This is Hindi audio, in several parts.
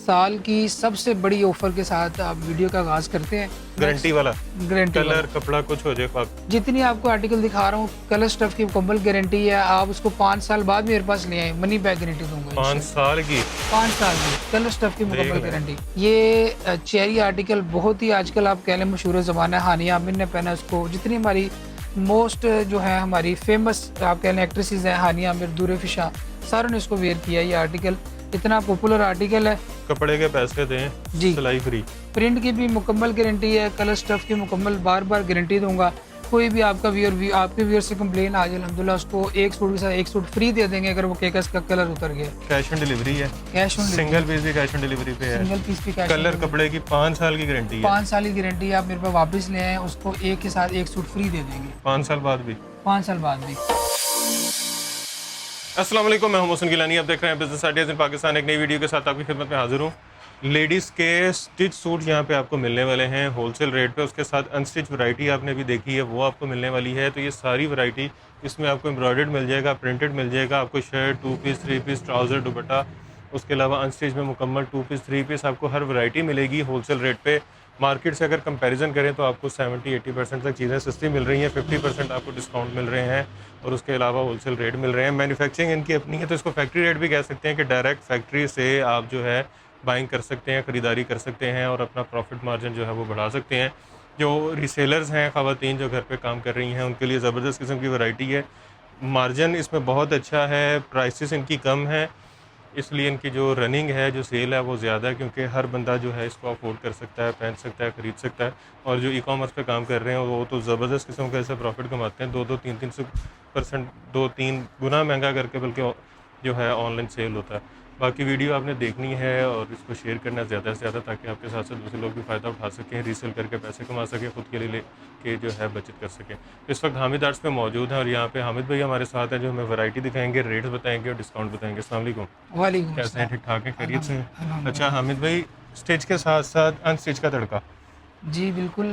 साल की सबसे बड़ी ऑफर के साथ आप वीडियो का आगाज़ करते हैं। गारंटी वाला, गारंटी वाला। कलर कपड़ा कुछ हो जाए पाक। जितनी आपको आर्टिकल दिखा रहा हूँ कलर स्टफ की मुकम्मल गारंटी है। आप उसको 5 साल बाद मेरे पास ले आए, मनी बैक गारंटी दूंगा। 5 साल की 5 साल की कलर स्टफ की मुकम्मल गारंटी। ये चेरी आर्टिकल बहुत ही आजकल आप कह लें मशहूर ज़माना है। हानिया आमिर ने पहना उसको। जितनी हमारी मोस्ट जो है हमारी फेमस आप कह लें एक्ट्रेसेस हैं, हानिया आमिर, दूर फिशा, सारों ने इसको वेयर किया। ये आर्टिकल इतना पॉपुलर आर्टिकल है। कपड़े के पैसे दें जी, सिलाई फ्री। प्रिंट की भी मुकम्मल गारंटी है, कलर स्टफ की मुकम्मल बार बार गारंटी दूंगा। कोई भी आपका आपके व्यूअर से कंप्लेन आ जाए, अल्हम्दुलिल्लाह उसको एक सूट के साथ एक सूट फ्री दे देंगे अगर वो केकस का कलर उतर गया। कैश ऑन डिलीवरी है, कैश ऑन सिंगल पीस भी कैश ऑन डिलीवरी पे है, सिंगल पीस भी कैश। कलर कपड़े की 5 साल की गारंटी है। 5 साल की गारंटी है। आप मेरे पास वापस ले आए, उसको एक के साथ एक सूट फ्री दे देंगे 5 साल बाद भी। 5 साल बाद भी। अस्सलाम वालेकुम, मैं हूं मोहसिन गिलानी। आप देख रहे हैं बिजनेस आइडियाज़ इन पाकिस्तान। एक नई वीडियो के साथ आपकी खिदमत में हाजिर हूं। लेडीज़ के स्टिच सूट यहां पे आपको मिलने वाले हैं होलसेल रेट पे। उसके साथ अनस्टिच वैरायटी आपने भी देखी है, वो आपको मिलने वाली है। तो ये सारी वैरायटी इसमें आपको एम्ब्रॉयडर्ड मिल जाएगा, प्रिंटेड मिल जाएगा, आपको shirt, 2 piece, 3 piece, trouser, dupatta. उसके अलावा अनस्टिच में मुकम्मल 2 पीस, 3 पीस आपको हर वैरायटी मिलेगी होलसेल रेट पे। मार्केट से अगर कंपैरिजन करें तो आपको 70-80% तक चीज़ें सस्ती मिल रही हैं, 50% आपको डिस्काउंट मिल रहे हैं और उसके अलावा होलसेल रेट मिल रहे हैं। मैन्युफैक्चरिंग इनकी अपनी है, तो इसको फैक्ट्री रेट भी कह सकते हैं कि डायरेक्ट फैक्ट्री से आप जो है बाइंग कर सकते हैं, ख़रीदारी कर सकते हैं और अपना प्रॉफिट मार्जिन जो है वो बढ़ा सकते हैं। जो रीसेलर्स हैं, ख़वातीन जो घर पे काम कर रही हैं, उनके लिए ज़बरदस्त किस्म की वैरायटी है। मार्जिन इसमें बहुत अच्छा है, प्राइसेस इनकी कम है, इसलिए इनकी जो रनिंग है, जो सेल है वो ज़्यादा है, क्योंकि हर बंदा जो है इसको अफोर्ड कर सकता है, पहन सकता है, ख़रीद सकता है। और जो ई-कॉमर्स पे काम कर रहे हैं वो तो ज़बरदस्त किस्म का ऐसे प्रॉफिट कमाते हैं, 2-2, 3-3% 2-3 गुना महंगा करके बल्कि जो है ऑनलाइन सेल होता है। बाकी वीडियो आपने देखनी है और इसको शेयर करना है ज़्यादा से ज़्यादा, ताकि आपके साथ साथ दूसरे लोग भी फ़ायदा उठा सकें, रीसेल करके पैसे कमा सकें, खुद के लिए लेके जो है बचत कर सकें। इस वक्त हामिद आर्ट्स पे मौजूद हैं और यहाँ पे हामिद भाई हमारे साथ हैं, जो हमें वैरायटी दिखाएंगे, रेट्स बताएंगे और डिस्काउंट बताएंगे। अस्सलाम वालेकुम। वालेकुम कैसे हैं? अस्सलाम। ठीक ठाक हैं? खैरियत से हैं? अल्हम्दुलिल्लाह। अच्छा हामिद भाई, स्टिच के साथ साथ अनस्टिच का तड़का। जी बिल्कुल।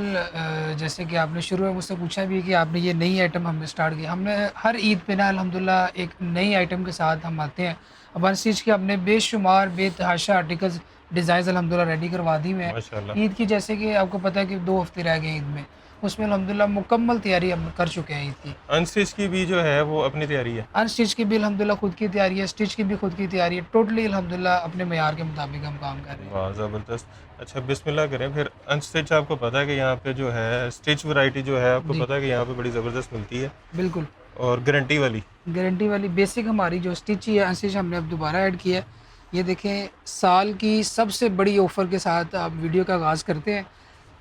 जैसे कि आपने शुरू में मुझसे पूछा भी कि आपने ये नई आइटम हमने स्टार्ट की। हमने हर ईद पे ना अल्हम्दुलिल्लाह एक नई आइटम के साथ हम आते हैं। अब वन स्टिच के हमने बेशुमार बेतहाशा आर्टिकल्स डिज़ाइन अल्हम्दुलिल्लाह रेडी करवा दी हुए हैं। माशाल्लाह। ईद की जैसे कि आपको पता है कि 2 हफ्ते रह गए ईद में, उसमें अल्हम्दुलिल्लाह मुकम्मल तैयारी हम कर चुके हैं ईद की। अनस्टिच की भी जो है वो अपनी तैयारी है। अनस्टिच की भी अल्हम्दुलिल्लाह खुद की तैयारी है, स्टिच की भी खुद की तैयारी है। टोटली अल्हम्दुलिल्लाह अपने मेयार के मुताबिक हम काम कर रहे हैं। वाह ज़बरदस्त। अच्छा बिस्मिल्लाह करें फिर। अनस्टिच आपको पता है कि यहाँ पे जो है स्टिच वैरायटी जो है आपको जी, पता है कि यहाँ पे बड़ी ज़बरदस्त मिलती है बिल्कुल। और गारंटी वाली। गारंटी वाली बेसिक हमारी जो स्टिच ही है, अनस्टिच हमने अब दोबारा ऐड किया है। ये देखें, साल की सबसे बड़ी ऑफ़र के साथ आप वीडियो का आगाज़ करते हैं।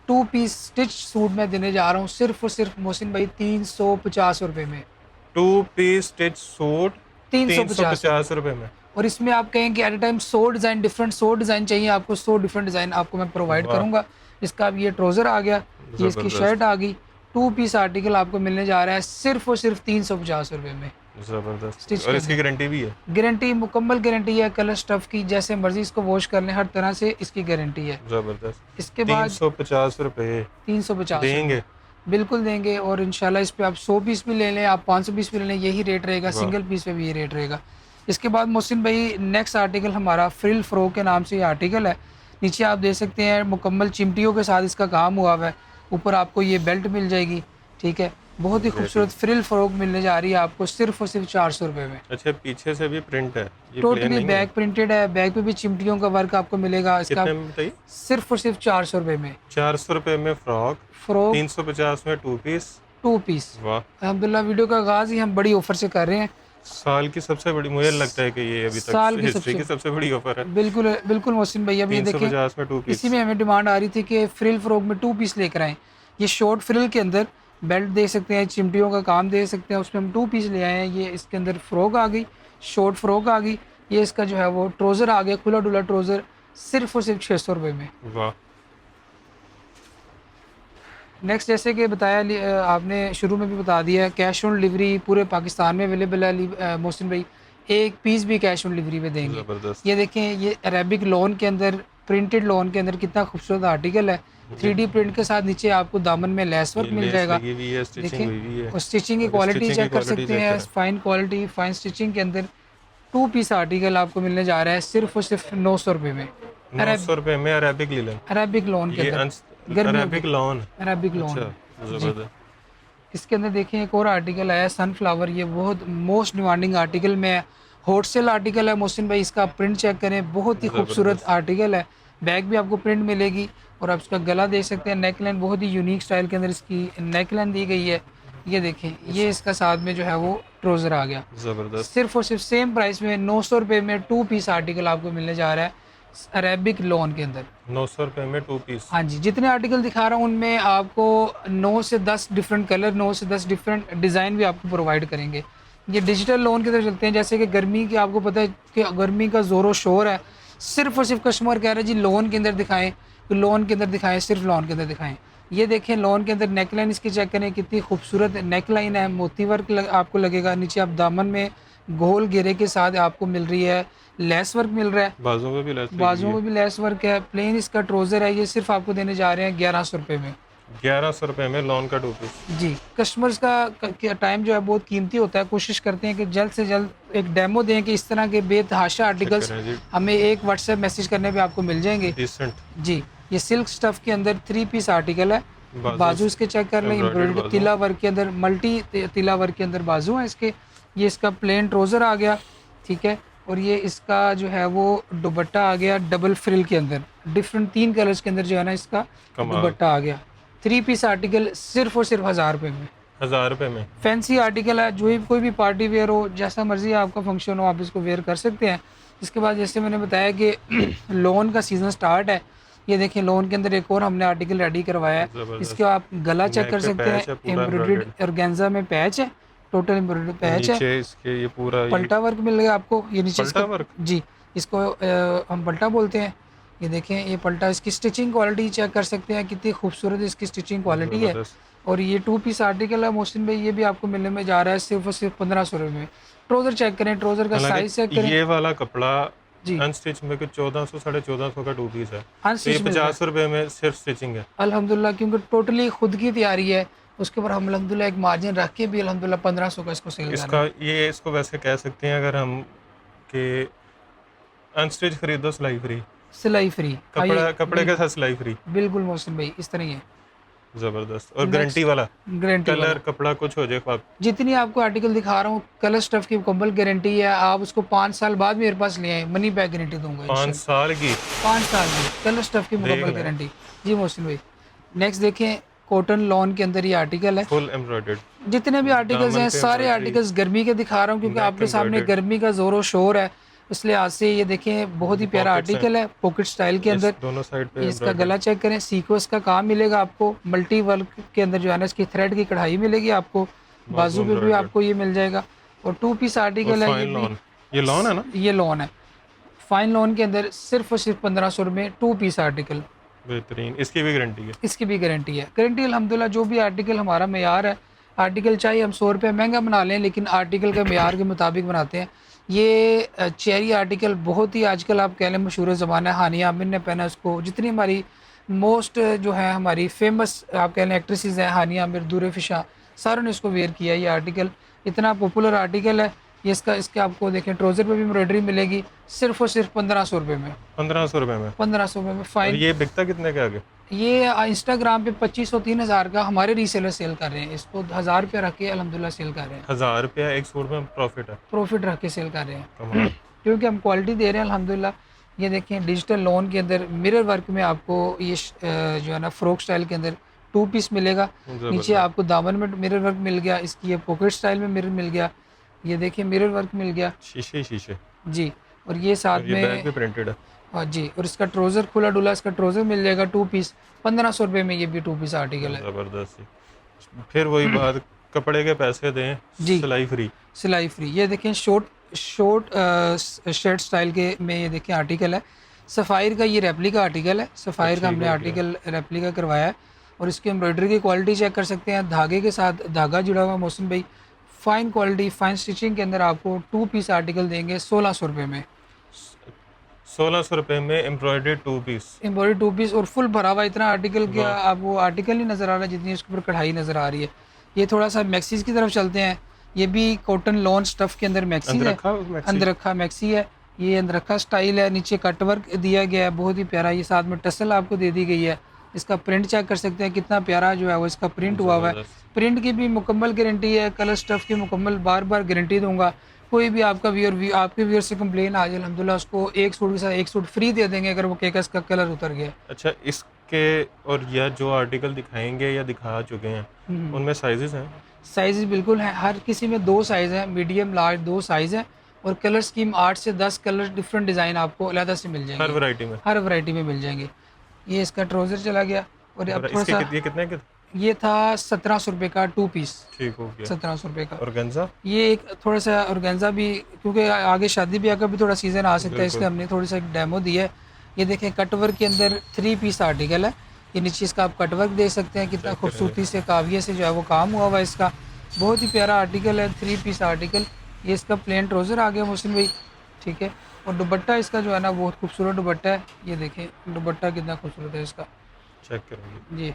2 पीस स्टिच सूट मैं देने जा रहा हूँ सिर्फ़ और सिर्फ़ मोहसिन भाई 350 रुपए में। 2 पीस स्टिच सूट 350 रुपए। 350 रुपए में। और इसमें आप कहें कि at a time 100 design, different 100 design चाहिए आपको, 100 डिफरेंट डिज़ाइन आपको मैं प्रोवाइड वाह करूँगा। इसका अब ये ट्राउज़र आ गया, ये इसकी ज़बरदस्त। शर्ट आ गई। 2 पीस आर्टिकल आपको मिलने जा रहा है सिर्फ़ और सिर्फ़ 350 रुपए में, ज़बरदस्त स्टिच और के इसकी अंदर। गारंटी भी है। गारंटी मुकम्मल गारंटी है, कलर स्टफ़ की, जैसे मर्ज़ी इसको वॉश कर लें, हर तरह से इसकी गारंटी है। ज़बरदस्त। इसके बाद 350 रुपए 350 रुपए देंगे। बिल्कुल देंगे। और इंशाल्लाह इस पे आप 100 पीस भी ले लें, आप 500 पीस भी ले लें, यही रेट रहेगा। वाह सिंगल पीस पे भी ये रेट रहेगा। इसके बाद मोहसिन भाई नेक्स्ट आर्टिकल हमारा फ्रिल फ्रॉक के नाम से ये आर्टिकल है। नीचे आप देख सकते हैं मुकम्मल चिमटियों के साथ इसका काम हुआ हुआ है। ऊपर आपको ये बेल्ट मिल जाएगी, ठीक है। बहुत ही खूबसूरत बेहतरीन। फ्रिल फ्रॉक मिलने जा रही है आपको सिर्फ़ और सिर्फ 400 रुपए में। अच्छा पीछे से भी प्रिंट है, ये प्लेन टोटली नहीं है। बैक प्रिंटेड है, बैक पे भी चिमटियों का वर्क आपको मिलेगा। इसका कितने में बताइए? सिर्फ़ और सिर्फ 400 रुपए में 400 रुपए में फ्रॉक, फ्रॉक 350 में 2 पीस। 2 पीस। वाह। अल्हम्दुलिल्लाह वीडियो का आगाज़ ही हम बड़ी ऑफ़र से कर रहे हैं। साल की सबसे बड़ी, मुझे लगता है कि ये अभी तक साल की हिस्ट्री सबसे की सबसे बड़ी ऑफर है। बिल्कुल, बिल्कुल मोहसिन भैया, अब ये देखें, 350 में 2 इसी पीस। में हमें डिमांड आ रही थी कि फ्रिल फ्रॉक में 2 पीस लेकर आएँ। ये शॉर्ट फ्रिल के अंदर बेल्ट दे सकते हैं, चिमटियों का काम दे सकते हैं, उसमें हम 2 पीस ले आए हैं। ये इसके अंदर फ्रॉक आ गई, शॉर्ट फ्रॉक आ गई, ये इसका जो है वो ट्राउज़र आ गया, खुला-डुला ट्राउज़र, सिर्फ़ और सिर्फ 600 रुपए में। वाह। नेक्स्ट जैसे कि बताया आपने शुरू में भी बता दिया है, कैश ऑन डिलीवरी पूरे पाकिस्तान में अवेलेबल है। मोहसिन भाई एक पीस भी कैश ऑन डिलीवरी पे देंगे। जबरदस्त। ये देखें, ये अरेबिक लोन के अंदर, प्रिंटेड लोन के अंदर कितना खूबसूरत आर्टिकल है। जी। 3D प्रिंट के साथ नीचे आपको दामन में लेस वर्क ये मिल लेस जाएगा। लगी हुई है, स्टिचिंग देखें, हुई हुई है और स्टिचिंग की और क्वालिटी स्टिचिंग की चेक कर क्वालिटी सकते चेक हैं। करें। फाइन क्वालिटी, फाइन स्टिचिंग के अंदर 2 पीस आर्टिकल आपको मिलने जा रहा है सिर्फ और सिर्फ 900 रुपये में। 900 रुपए में अरेबिक लीलन, अरेबिक लोन के ये अंदर गर्मियों अरेबिक लॉन। के अरेबिक लोन। अच्छा, जी, जबरदस्त। इसके अंदर देखें एक और आर्टिकल आया है सनफ्लावर, ये बहुत मोस्ट डिमांडिंग आर्टिकल में है, हॉट सेल आर्टिकल है मोहसिन भाई। इसका प्रिंट चेक करें, बहुत ही खूबसूरत जबरदस्त। आर्टिकल है। बैग भी आपको प्रिंट मिलेगी और आप इसका गला देख सकते हैं। नेकलाइन बहुत ही यूनिक स्टाइल के अंदर इसकी नेकलाइन दी गई है। ये देखें, ये इसका साथ में जो है वो ट्राउज़र आ गया। जबरदस्त। सिर्फ और सिर्फ सेम प्राइस में 900 रुपये में 2 पीस आर्टिकल आपको मिलने जा रहा है अरेबिक लोन के अंदर। 900 रुपए में 2 पीस। हाँ जी, जितने आर्टिकल दिखा रहा हूँ उनमें आपको 9 से 10 डिफरेंट कलर, 9 से 10 डिफरेंट डिज़ाइन भी आपको प्रोवाइड करेंगे। ये डिजिटल लोन की तरफ चलते हैं, जैसे कि गर्मी की आपको पता है कि गर्मी का ज़ोरों शोर है। सिर्फ और सिर्फ कस्टमर कह रहे हैं जी लोन के अंदर दिखाएं, तो लोन के अंदर दिखाएं, सिर्फ लोन के अंदर दिखाएं। ये देखें लोन के अंदर नेकलाइन इसकी चेक करें, कितनी खूबसूरत नेकलाइन है। मोती वर्क आपको लगेगा, नीचे आप दामन में गोल घेरे के साथ आपको मिल रही है, लेस वर्क मिल रहा है, बाजुओं में भी लेस लगी बाजुओं है। में भी लेस वर्क है। प्लेन इसका ट्राउज़र है, ये सिर्फ आपको देने जा रहे हैं 1100 रुपये में। 1100 रुपए में लॉन का 2 पीस। जी, कस्टमर्स का टाइम जो है बहुत कीमती होता है। कोशिश करते हैं कि जल्द से जल्द एक डेमो दें कि इस तरह के बेतहाशा आर्टिकल्स करें जी, हमें एक व्हाट्सएप मैसेज करने पे आपको मिल जाएंगे। डिसेंट जी, ये सिल्क स्टफ के अंदर 3 पीस आर्टिकल है। बाजू बाजू इसके चेक कर लें, embroidered एम्ब्रॉयडरी बाजू। तिला वर्क के अंदर, मल्टी तिला वर्क के अंदर बाजू है इसके। ये इसका प्लेन ट्राउज़र आ गया, ठीक है। और ये इसका जो है वो दुपट्टा आ गया डबल फ्रिल के अंदर, डिफरेंट 3 कलर्स के अंदर जो है ना इसका कमाल। दुपट्टा आ गया। 3 पीस आर्टिकल सिर्फ और सिर्फ 1000 रुपये में। 1000 रुपए में। फैंसी आर्टिकल है, जो ही कोई भी पार्टी वेयर हो, जैसा मर्जी आपका फंक्शन हो, आप इसको वेयर कर सकते हैं। इसके बाद जैसे मैंने बताया कि लोन का सीज़न स्टार्ट है। ये देखें लोन के अंदर एक और हमने आर्टिकल रेडी करवाया है। जबरदस्त। इसके आप गला चेक नेक कर पे सकते पैच है, हैं, पूरा एम्ब्रॉयडर्ड embroidered। ऑर्गेन्जा में पैच है, टोटल एम्ब्रॉयडर्ड पैच है। नीचे इसके ये पूरा पल्टा वर्क मिल गया आपको, ये नीचे पल्टा इसका वर्क। जी, इसको हम पल्टा बोलते हैं। ये देखें ये पल्टा, इसकी स्टिचिंग क्वालिटी चेक कर सकते हैं, कितनी खूबसूरत इसकी स्टिचिंग क्वालिटी है। जबरदस्त। और ये 2 पीस आर्टिकल है मोहसिन भाई, ये भी आपको मिलने में जा रहा है सिर्फ और सिर्फ 1500 रुपये में। ट्राउज़र चेक करें, ट्राउज़र का हालांकि साइज चेक करें। ये वाला कपड़ा जी, अनस्टिच में कुछ 1400 1450 का 2 पीस है, तो ये अनस्टिच मिल रहा है 50 रुपए में सिर्फ स्टिचिंग है। अल्हम्दुलिल्लाह, क्योंकि टोटली खुद की तैयारी है। उसके ऊपर हम अल्हम्दुलिल्लाह एक मार्जिन रख के भी अल्हम्दुलिल्लाह 1500 का इसको सेल कर रहे इसका हैं। ये इसको वैसे कह सकते हैं अगर हम कि अनस्टिच खरीदो सिलाई फ्री, सिलाई फ्री, कपड़े के साथ सिलाई फ्री। बिल्कुल मोहसिन भाई इस तरह ही है। जबरदस्त। और Next, गारंटी वाला, गारंटी कलर कपड़ा कुछ हो जाए आप। जितनी आपको आर्टिकल दिखा रहा हूँ कलर स्टफ की मुकम्मल गारंटी है। आप उसको 5 साल बाद मेरे पास ले आए, मनी बैक गारंटी दूंगा 5 साल की। 5 साल की कलर स्टफ की मुकम्मल लें। गारंटी। जी मोहसिन भाई, नेक्स्ट देखें कॉटन लॉन के अंदर ये आर्टिकल है। Full embroidered. जितने भी आर्टिकल्स दामन हैं पे सारे embroidery, आर्टिकल्स गर्मी के दिखा रहा हूँ क्योंकि neck आपके सामने embroidered। गर्मी का जोर और शोर है, इस लिहाज से ये देखें बहुत ही प्यारा Pockets हैं। आर्टिकल है पॉकेट स्टाइल के अंदर। दोनों साइड पे इसका embroidered। गला चेक करें, सीक्वेंस का काम मिलेगा आपको, मल्टी वर्क के अंदर जो है ना इसकी थ्रेड की कढ़ाई मिलेगी आपको, बाजू पे भी embroidered। आपको ये मिल जाएगा। और 2 पीस आर्टिकल है ये फाइन भी। लॉन, ये लॉन है ना। ये लॉन है, फाइन लॉन के अंदर सिर्फ और सिर्फ 1500 में 2 पीस आर्टिकल। बेहतरीन, इसकी भी गारंटी है। इसकी भी गारंटी है। गारंटी अल्हम्दुलिल्लाह, जो भी आर्टिकल हमारा मेयार है, आर्टिकल चाहे हम 100 रुपये महंगा बना लें लेकिन आर्टिकल के मेयार के मुताबिक बनाते हैं। ये चेरी आर्टिकल बहुत ही आजकल आप कह लें मशहूर ज़माना है। हानिया आमिर ने पहना उसको, जितनी हमारी मोस्ट जो है हमारी फेमस आप कह लें एक्ट्रेसेस हैं, हानिया आमिर, दूर फिशा, सारों ने इसको वेयर किया। ये आर्टिकल इतना पॉपुलर आर्टिकल है। ये इसके आपको देखें ट्राउज़र पे भी एम्ब्रॉयडरी मिलेगी सिर्फ और सिर्फ 1500 रुपये में। 1500 रुपए में। 1500 रुपये में और फाइन। ये बिकता कितने के आगे? ये इंस्टाग्राम पे 2500 3000 का हमारे रीसेलर सेल कर रहे हैं, इसको 1000 रुपये रख के अल्हम्दुलिल्लाह सेल कर रहे हैं। 1000 रुपया एक सूट में प्रॉफिट है। प्रॉफिट रख के सेल कर रहे हैं कमाल। क्योंकि हम क्वालिटी दे रहे हैं अल्हम्दुलिल्लाह। ये देखें डिजिटल लोन के अंदर मिरर वर्क में आपको ये जो है ना फ्रॉक स्टाइल के अंदर 2 पीस मिलेगा। नीचे आपको दामन में मिरर वर्क मिल गया, इसकी ये पॉकेट स्टाइल में मिरर मिल गया। ये देखिए मिरर वर्क मिल गया शीशे शीशे। जी। और ये साथ और ये बैग भी में प्रिंटेड है। हाँ जी, और इसका ट्राउज़र खुला डुला इसका ट्राउज़र मिल जाएगा 2 पीस 1500 रुपये में। ये भी 2 पीस आर्टिकल है। जबरदस्त। फिर वही बात, कपड़े के पैसे दें, जी। सिलाई फ्री। सिलाई फ्री। ये देखें शॉर्ट शर्ट स्टाइल के में ये देखें आर्टिकल है। सफ़ायर का ये रेप्लिका आर्टिकल है, सफ़ायर का हमने आर्टिकल रेप्लिका करवाया है। और इसकी एम्ब्रॉयडरी की क्वालिटी चेक कर सकते हैं, धागे के साथ धागा जुड़ा हुआ मौसम भाई, फ़ाइन क्वालिटी फ़ाइन स्टिचिंग के अंदर आपको 2 पीस आर्टिकल देंगे 1600 रुपये में। 1600 रुपए में एम्ब्रॉयडर्ड 2 पीस। एम्ब्रॉयडरी 2 पीस और फुल भरा हुआ इतना आर्टिकल क्या आप वो आर्टिकल नहीं नज़र आ रहा जितनी उसके ऊपर कढ़ाई नज़र आ रही है। ये थोड़ा सा मैक्सीज की तरफ चलते हैं। ये भी कॉटन लॉन स्टफ के अंदर मैक्सी है, अंदर रखा मैक्सी है। ये अंदरखा स्टाइल है, नीचे कटवर्क दिया गया है बहुत ही प्यारा। ये साथ में टसल आपको दे दी गई है। इसका प्रिंट चेक कर सकते हैं कितना प्यारा जो है वो इसका प्रिंट हुआ हुआ है। ज़बरदस्त। प्रिंट की भी मुकम्मल गारंटी है, कलर स्टफ़ की मुकम्मल बार बार गारंटी दूंगा। कोई भी आपका आपके व्यूअर से कंप्लेन आ जाए, अल्हम्दुलिल्लाह उसको एक सूट के साथ एक सूट फ्री दे देंगे अगर वो केकस का कलर उतर गया। अच्छा, इसके और या जो आर्टिकल दिखाएंगे या दिखा चुके हैं उनमें साइजेस हैं? साइज़ बिल्कुल हैं, हर किसी में 2 साइज़ हैं, मीडियम लार्ज 2 साइज़ हैं। और कलर स्कीम 8 से 10 कलर डिफरेंट डिज़ाइन आपको अलग से मिल हर जाएंगे, वैरायटी में? हर वैरायटी में मिल जाएंगे। ये इसका ट्राउज़र चला गया। और अब थोड़ा इसके सा ये कितने के? ये था 1700 रुपये का 2 पीस, ठीक हो गया। 1700 रुपये का। और गंजा? ये एक थोड़ा सा ऑर्गेन्जा भी, क्योंकि आगे शादी ब्याह का भी थोड़ा सीज़न आ सकता है, इसलिए हमने थोड़ी सा एक डेमो दी है। ये देखें कटवर्क के अंदर 3 पीस आर्टिकल है। ये नीचे इसका आप कटवर्क देख सकते हैं, कितना खूबसूरती से काविये से जो है वो काम हुआ हुआ है इसका। बहुत ही प्यारा आर्टिकल है, 3 पीस आर्टिकल। ये इसका प्लेन ट्राउज़र आ गया मुस्लिम भाई, ठीक है। और दुपट्टा इसका जो है ना बहुत खूबसूरत दुपट्टा है। ये देखें दुपट्टा कितना खूबसूरत है इसका चेक करेंगे। जी।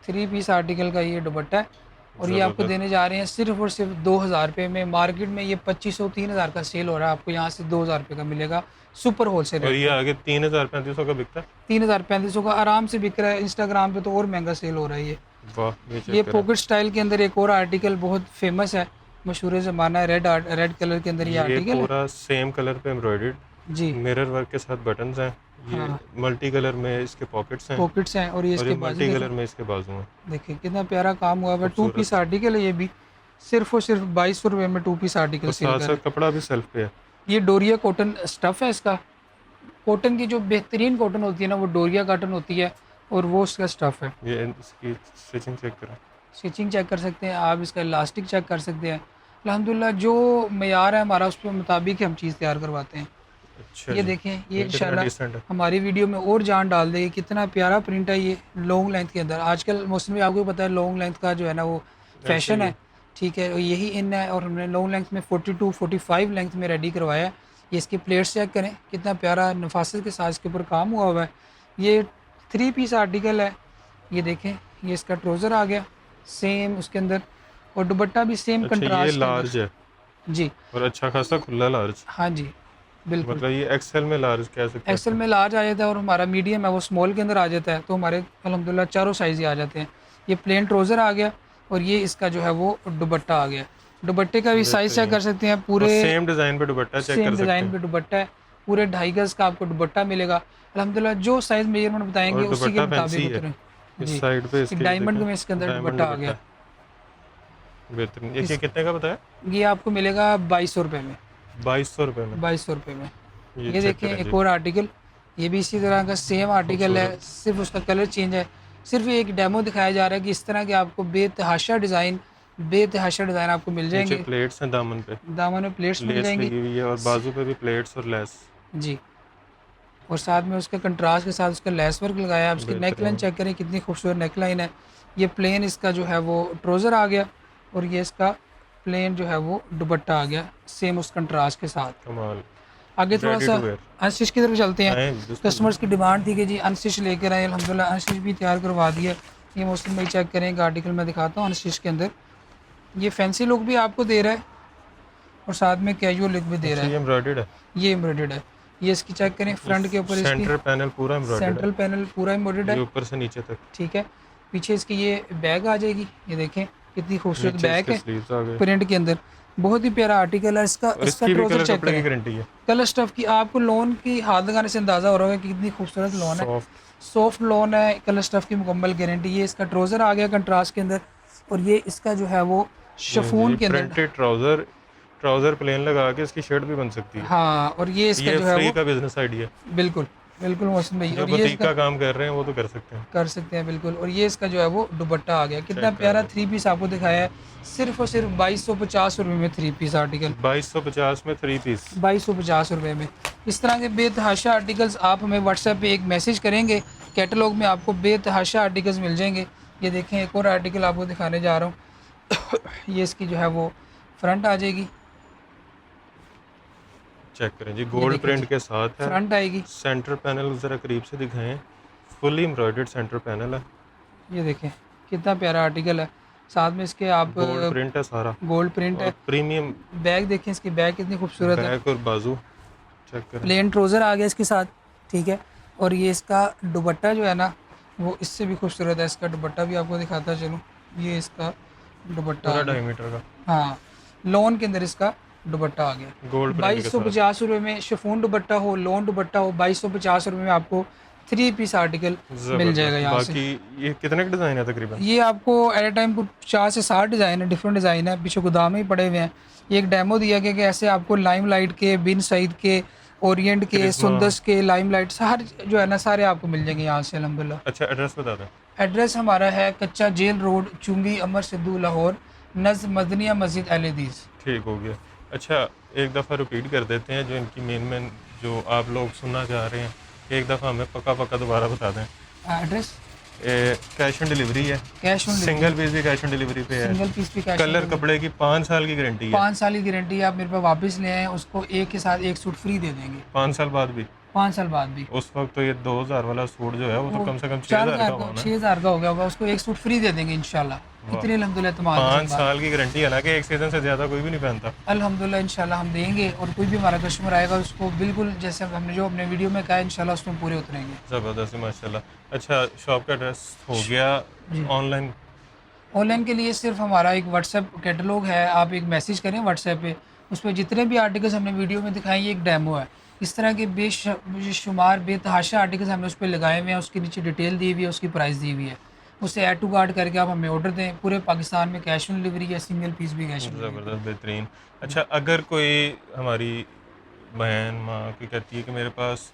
3 पीस आर्टिकल का ये दुपट्टा है। और ये आपको देने जा रहे हैं सिर्फ और सिर्फ 2000 रुपये में। मार्केट में ये 2500-3000 का सेल हो रहा है, आपको यहाँ से 2000 रुपये का मिलेगा सुपर होलसेल और रेट। ये आगे 3000-3500 का बिकता है? 3000-3500 का आराम से बिक रहा है। इंस्टाग्राम पे तो और महंगा सेल हो रहा है ये। वाह, ये पॉकेट स्टाइल के अंदर एक और आर्टिकल बहुत फेमस है, मशहूर ज़माना है। रेड कलर के अंदर ये ये आर्टिकल है पूरा सेम कलर पे एम्ब्रॉयडर्ड, जी। मिरर वर्क के साथ बटन्स हैं। ये हाँ, मल्टी कलर में इसके पॉकेट्स हैं पॉकेट्स हैं। और ये और इसके ये बाजू मल्टी देखें, कलर में इसके बाजू हैं। देखिए कितना प्यारा काम हुआ है। 2 खूबसूरत। पीस आर्टिकल है ये भी, सिर्फ और सिर्फ 2200 रुपये में 2 पीस आर्टिकल और सेल साथ कर रहे साथ हैं। कपड़ा भी सेल्फ पे है। ये डोरिया कॉटन स्टफ़ है इसका। कॉटन की जो बेहतरीन कॉटन होती है ना वो डोरिया कॉटन होती है, और वो उसका स्टफ़ है। ये इसकी स्टिचिंग चेक करें। स्टिचिंग चेक कर सकते हैं आप, इसका इलास्टिक चेक कर सकते हैं। अल्हम्दुलिल्लाह जो मयार है हमारा उसके मुताबिक हम चीज़ तैयार करवाते हैं। अच्छा ये जी, देखें ये कितना इंशाल्लाह डिसेंट है। हमारी वीडियो में और जान डाल देगी। कितना प्यारा प्रिंट है ये लॉन्ग लेंथ के अंदर। आजकल मौसम में आपको पता है लॉन्ग लेंथ का जो है ना वो ऐसे फैशन ही है, ठीक है। और यही इन है, और हमने लॉन्ग लेंथ में 42-45 लेंथ में रेडी करवाया है। ये इसके प्लेट्स चेक करें कितना प्यारा नफासत के साथ इसके ऊपर काम हुआ हुआ है। ये 3 पीस आर्टिकल है। ये देखें ये इसका ट्राउज़र आ गया सेम उसके अंदर, और दुपट्टा भी सेम अच्छा, ये कंट्रास्ट के लार्ज है अंदर जी। और अच्छा खासा खुला लार्ज, हाँ जी बिल्कुल। मतलब ये एक्सेल में लार्ज कह सकते हैं। एक्सेल में लार्ज आ जाता है, और हमारा मीडियम है वो स्मॉल के अंदर आ जाता है। तो हमारे अल्हम्दुलिल्लाह चारों साइज़ ही आ जाते हैं। ये प्लेन ट्राउज़र आ गया, और ये इसका जो है वो दुपट्टा आ गया। दुपट्टे का भी साइज़ चेक कर सकते हैं, पूरे सेम डिज़ाइन पे दुपट्टा चेक कर सेम सकते डिज़ाइन हैं। पे दुपट्टा है। पूरे 2.5 गज़ का आपको दुपट्टा मिलेगा। अल्हम्दुलिल्लाह जो साइज़ मेजरमेंट बताएंगे और उसी के दुपट्टा फैंसी मुताबिक है। उतरे इस जी। साइड पे इसके डायमंड देखें, में इसके अंदर डायमंड दुपट्टा आ गया। बेहतरीन। ये कितने का बताया? ये आपको मिलेगा 2200 रुपये में। 2200 रुपये में। 2200 रुपये में। ये चेक देखें करें एक जी, और आर्टिकल, ये भी इसी तरह का सेम आर्टिकल है, खूबसूरत। सिर्फ उसका कलर चेंज है। सिर्फ एक डेमो दिखाया जा रहा है कि इस तरह के आपको बेतहाशा डिज़ाइन आपको मिल नीचे जाएंगे। प्लेट्स हैं दामन पे, दामन में प्लेट्स मिल लेस जाएंगी लगी हुई है और बाजू पे भी प्लेट्स और लेस। जी। और साथ में उसके कंट्रास्ट के साथ उसका लेस वर्क लगाया है। आप उसकी नेक लाइन बेहतरीन। चेक करें कितनी खूबसूरत नेक लाइन है। ये प्लेन इसका जो है वो ट्राउज़र आ गया, और ये इसका प्लेन जो है वो दुपट्टा आ गया सेम उस कंट्रास्ट के साथ। कमाल। आगे थोड़ा Ready सा to wear। अनस्टिच की तरफ चलते हैं। आए बिल्कुल। कस्टमर्स की डिमांड थी कि जी अनस्टिच लेकर आए, अल्हम्दुलिल्लाह अनस्टिच भी तैयार करवा दिया। ये मुस्लिम भाई चेक करें, एक आर्टिकल मैं दिखाता हूँ अनस्टिच के अंदर। ये फैंसी लुक भी आपको दे रहा है, और साथ में कैजुअल लुक भी दे रहा ये है। एम्ब्रॉयडर्ड है। ये एम्ब्रॉयडर्ड है। ये इसकी चेक करें फ्रंट के ऊपर, इसकी सेंटर पैनल पूरा एम्ब्रॉयडर्ड सेंट्रल पैनल पूरा एम्ब्रॉयडर्ड है, ये है, ऊपर से नीचे तक। ठीक है। पीछे इसकी ये बैग आ जाएगी, ये देखें कितनी खूबसूरत नीचे बैग इसके है स्लीव्स आ गए प्रिंट के अंदर। बहुत ही प्यारा आर्टिकल है इसका। और इसका इसकी भी ट्राउज़र कलर चेक कपड़े की करें, गारंटी है। कलर स्टफ की आपको लोन की हाथ लगाने से अंदाज़ा हो रहा होगा कि कितनी खूबसूरत लोन है। सॉफ्ट। सॉफ्ट लोन है, कलर स्टफ की मुकम्मल गारंटी। ये इसका ट्राउज़र आ गया कंट्रास्ट के अंदर, और ये इसका जो है वो शफून के अंदर। प्रिंटेड ट्राउजर, ट्राउजर प्लेन लगा के इसकी शर्ट भी बन सकती है। हाँ, और ये इसका ये जो है फ्री वो का बिजनेस आइडिया। बिल्कुल बिल्कुल मौसम भाई। जो और ये बुटीक इसका का काम कर रहे हैं वो तो कर सकते हैं। कर सकते हैं बिल्कुल। और ये इसका जो है वो दुपट्टा आ गया। कितना चेक प्यारा करें। 3 पीस आपको दिखाया है, सिर्फ और सिर्फ 2250 रुपये में 3 पीस आर्टिकल। 2250 में 3 पीस। 2250 रुपये में। इस तरह के बेतहाशा आर्टिकल्स आप हमें व्हाट्सएप पे एक मैसेज करेंगे, कैटलॉग में आपको बेतहाशा आर्टिकल्स मिल जाएंगे। ये देखें एक और आर्टिकल आपको दिखाने जा रहा हूँ। ये इसकी जो है वो फ्रंट आ जाएगी, चेक करें जी, गोल्ड देखें प्रिंट जी, के साथ है। फ्रंट आएगी। सेंटर पैनल ज़रा करीब से दिखाएं, फुली एम्ब्रॉयडर्ड सेंटर पैनल है। ये देखें कितना प्यारा आर्टिकल है। साथ में इसके आप गोल्ड प्रिंट है सारा, गोल्ड प्रिंट और है। प्रीमियम बैग देखें, इसकी बैग कितनी खूबसूरत है। बैक और बाजू। चेक करें। प्लेन ट्राउज़र आ गया इसके साथ, ठीक है। और ये इसका दुपट्टा जो है ना वो इससे भी खूबसूरत है। इसका दुपट्टा भी आपको दिखाता चलूँ, ये इसका दुपट्टा पूरा आ गया। 2.5 मीटर का हाँ, लॉन के अंदर इसका दुपट्टा आ गया। गोल्ड प्रिंट के साथ। 2250 रुपये में शिफॉन दुपट्टा हो, लॉन दुपट्टा हो, 2250 रुपये में आपको 3 पीस आर्टिकल मिल जाएगा ज़बरदस्त। यहाँ से। बाकी ये कितने के डिज़ाइन है तकरीबन? ये आपको एट ए टाइम 50 से 60 डिज़ाइन है, डिफरेंट डिज़ाइन है, पीछे गोदाम में ही पड़े हुए हैं। ये एक डेमो दिया गया कि ऐसे आपको लाइम लाइट के, बिन सईद के, ओरिएंट के, करिश्मा। सुंदस के, लाइम लाइट सारे जो है ना सारे आपको मिल जाएंगे यहाँ से अल्हम्दुलिल्लाह। अच्छा, एड्रेस बता दें। एड्रेस हमारा है कच्चा जेल रोड, चुंगी, अमर सिद्धू, लाहौर, नज़ मदनिया मस्जिद अल हदीस। ठीक हो गया। अच्छा, एक दफ़ा रिपीट कर देते हैं जो इनकी मेन जो आप लोग सुनना चाह रहे हैं, एक दफ़ा हमें पक्का दोबारा बता दें। एड्रेस कैश ऑन डिलीवरी है, कैश ऑन सिंगल पीस भी कैश ऑन डिलीवरी पे है, सिंगल पीस भी कैश कलर कपड़े की 5 साल की गारंटी है, 5 साल की गारंटी है। आप मेरे पास वापस ले आएँ, उसको एक के साथ एक सूट फ्री दे देंगे 5 साल बाद भी। 5 साल बाद भी। उस वक्त तो ये 2000 वाला सूट जो है वो तो कम से कम 4 6000 का हज़ार होगा का, ना। 6 हज़ार का हो गया होगा, उसको एक सूट फ्री दे देंगे इंशाल्लाह। इतनी अल्हम्दुलिल्लाह तमाम 5 साल की गारंटी, हालांकि एक सीजन से ज़्यादा कोई भी नहीं पहनता। अल्हम्दुलिल्लाह इंशाल्लाह हम देंगे। और कोई भी हमारा कस्टमर आएगा उसको बिल्कुल जैसे हमने जो अपने वीडियो में कहा है इंशाल्लाह उसमें पूरे उतरेंगे। ज़बरदस्त, माशाल्लाह। अच्छा, शॉप का एड्रेस हो गया। ऑनलाइन ऑनलाइन के लिए सिर्फ हमारा एक व्हाट्सएप कैटलॉग है, आप एक मैसेज करें व्हाट्सएप पे, उस पर जितने भी आर्टिकल्स हमने वीडियो में दिखाए ये एक डेमो है। इस तरह के बेशुमार बेतहाशा आर्टिकल्स हमने उस पर लगाए हुए हैं, उसके नीचे डिटेल दी हुई है, उसकी प्राइस दी हुई है। उससे ऐड टू कार्ट करके आप हमें ऑर्डर दें। पूरे पाकिस्तान में कैश ऑन डिलीवरी या सिंगल पीस भी कैश ऑन डिलीवरी। ज़बरदस्त, बेहतरीन। अच्छा, अगर कोई हमारी बहन माँ कोई कहती है कि मेरे पास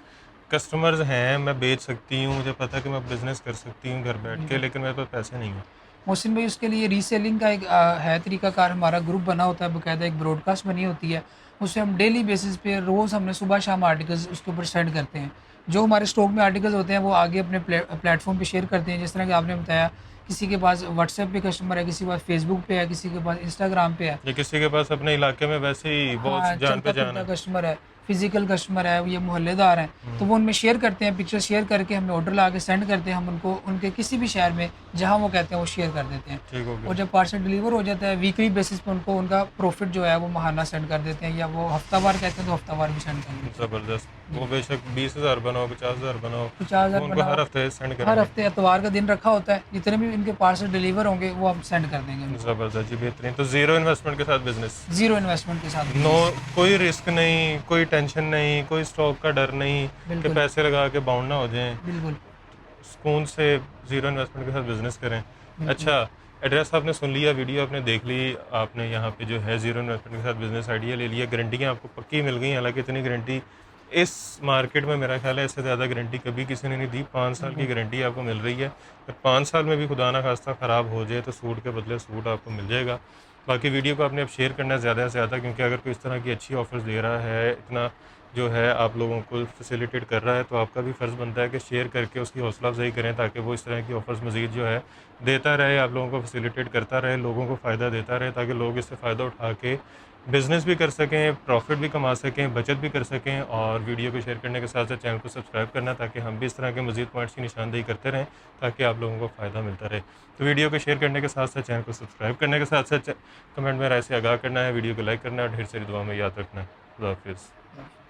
कस्टमर्स हैं, मैं बेच सकती हूँ, मुझे पता है कि मैं बिज़नेस कर सकती हूँ घर बैठ के, लेकिन मेरे पास पैसे नहीं हैं। मोहसिन भाई उसके लिए रीसेलिंग का एक है तरीकाकार। हमारा ग्रुप बना होता है, बाकायदा एक ब्रॉडकास्ट बनी होती है, उससे हम डेली बेसिस पे रोज़ हमने सुबह शाम आर्टिकल्स उसके ऊपर सेंड करते हैं। जो हमारे स्टॉक में आर्टिकल्स होते हैं वो आगे अपने प्लेटफॉर्म पे शेयर करते हैं। जिस तरह कि आपने बताया, किसी के पास व्हाट्सएप पे कस्टमर है, किसी के पास फेसबुक पे है, किसी के पास इंस्टाग्राम पे है। या किसी के पास अपने इलाके में वैसे ही बहुत हाँ, जान चलता पहचान फिरता है। कस्टमर है, फिजिकल कस्टमर है, ये मोहल्लेदार हैं, तो वो उनमें शेयर करते हैं, पिक्चर शेयर करके हमें ऑर्डर ला के सेंड करते हैं। हम उनको उनके किसी भी शहर में जहाँ वो कहते हैं वो शेयर कर देते हैं। ठीक हो और गया। जब पार्सल डिलीवर हो जाता है वीकली बेसिस पे उनको उनका प्रॉफिट जो है वो माहाना सेंड कर देते हैं, या वो हफ्तावार कहते हैं तो हफ्तावार भी सेंड कर देते हैं। ज़बरदस्त। वो बेशक 20,000 बनाओ, 50,000 बनाओ, 50,000 वो उनको बनाओ, हर हफ्ते सेंड हर करेंगे। हफ्ते एतवार का दिन रखा होता है, जितने भी इनके पार्सल डिलीवर होंगे वो हम सेंड कर देंगे उनको। ज़बरदस्त जी, बेहतरीन। तो ज़ीरो इन्वेस्टमेंट के साथ बिजनेस, जीरो इन्वेस्टमेंट के साथ। नो, कोई रिस्क नहीं, कोई टेंशन नहीं, कोई स्टॉक का डर नहीं कि बिल्कुल पैसे लगा के बाउंड ना हो जाएं। बिल्कुल सुकून से ज़ीरो इन्वेस्टमेंट के साथ बिजनेस करें। अच्छा, एड्रेस आपने सुन लिया, वीडियो आपने देख ली, आपने यहाँ पे जो है ज़ीरो इन्वेस्टमेंट के साथ बिजनेस आइडिया ले लिया, गारंटियाँ आपको पक्की मिल गई। हालांकि इतनी गारंटी इस मार्केट में मेरा ख्याल है इससे ज़्यादा गारंटी कभी किसी ने नहीं दी। 5 साल की गारंटी आपको मिल रही है। अगर 5 साल में भी खुदा ना खास्ता ख़राब हो जाए तो सूट के बदले सूट आपको मिल जाएगा। बाकी वीडियो को आपने अब शेयर करना है ज़्यादा से ज़्यादा, क्योंकि अगर कोई इस तरह की अच्छी ऑफ़र्स दे रहा है, इतना जो है आप लोगों को फैसिलिटेट कर रहा है, तो आपका भी फ़र्ज़ बनता है कि शेयर करके उसकी हौसला अफजाई करें, ताकि वो इस तरह की ऑफ़र्स मज़ीद जो है देता रहे, आप लोगों को फैसिलिटेट करता रहे, लोगों को फ़ायदा देता रहे, ताकि लोग इससे फ़ायदा उठा के बिज़नेस भी कर सकें, प्रॉफिट भी कमा सकें, बचत भी कर सकें। और वीडियो को शेयर करने के साथ साथ चैनल को सब्सक्राइब करना, ताकि हम भी इस तरह के मज़ीद पॉइंट्स की निशानदेही करते रहें, ताकि आप लोगों को फ़ायदा मिलता रहे। तो वीडियो को शेयर करने के साथ साथ चैनल को सब्सक्राइब करने के साथ साथ कमेंट में राय से आगाह करना है, वीडियो को लाइक करना है और ढेर सारी दुआ में याद रखना है। खुदा हाफिज़।